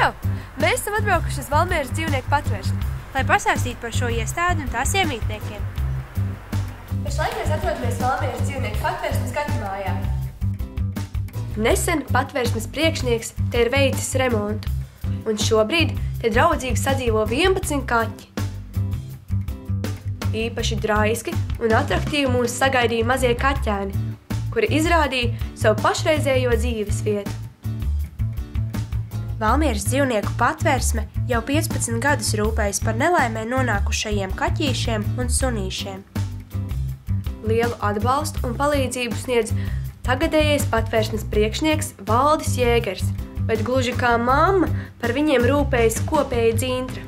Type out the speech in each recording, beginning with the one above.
čau! Mēs esam atbraukuši uz Valmieras dzīvnieku patvēršanu, lai pastāstītu par šo iestādi un tās iemītniekiem. Pašlaik mēs atrodamies Valmieras dzīvnieku patvērsmes gatavmājā. Nesen patvērsmes priekšnieks te ir veicis remontu, un šobrīd te draudzīgi sadzīvo 11 kaķi. Īpaši draiski un atraktīvi mūs sagaidīja mazie kaķēni, kuri izrādīja savu pašreizējo dzīves vietu. Valmieras dzīvnieku patvērsme jau 15 gadus rūpējas par nelaimē nonākušajiem kaķīšiem un sunīšiem. Lielu atbalstu un palīdzību sniedz tagadējais patvērsmes priekšnieks Valdis Jēgers, bet gluži kā mamma par viņiem rūpējas kopēja Dzintra.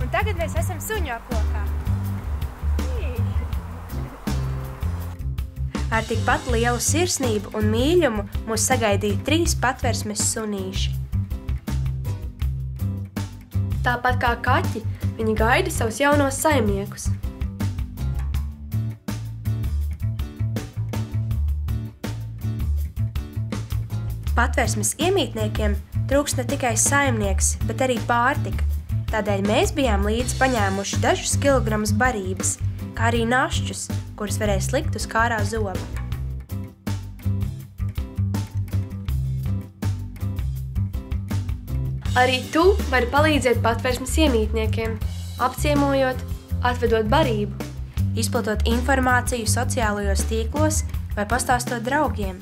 Un tagad mēs esam suņu aplokā. Ar tikpat lielu sirsnību un mīļumu mūs sagaidīja 3 patvērsmes sunīši. Tāpat kā kaķi, viņi gaida savus jaunos saimniekus. Patvērsmes iemītniekiem trūkst ne tikai saimnieks, bet arī pārtika. Tādēļ mēs bijām līdzi paņēmuši dažus kilogramus barības, kā arī našķus, kurus varēs likt uz kārā zoba. Arī tu vari palīdzēt patvērsmes iemītniekiem, apciemojot, atvedot barību, izplatot informāciju sociālajos tīklos vai pastāstot draugiem.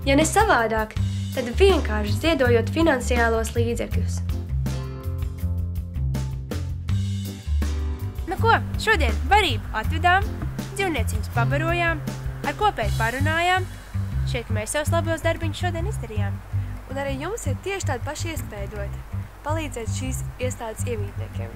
Ja ne savādāk, tad vienkārši ziedojot finansiālos līdzekļus. Nu ko, šodien barību atvedām, dzīvnieciņus pabarojām, ar kopēju parunājām. Šeit mēs savus labos darbiņus šodien izdarījām. Un arī jums ir tieši tāda paša iespēja dot, palīdzēt šīs iestādes iemītniekiem.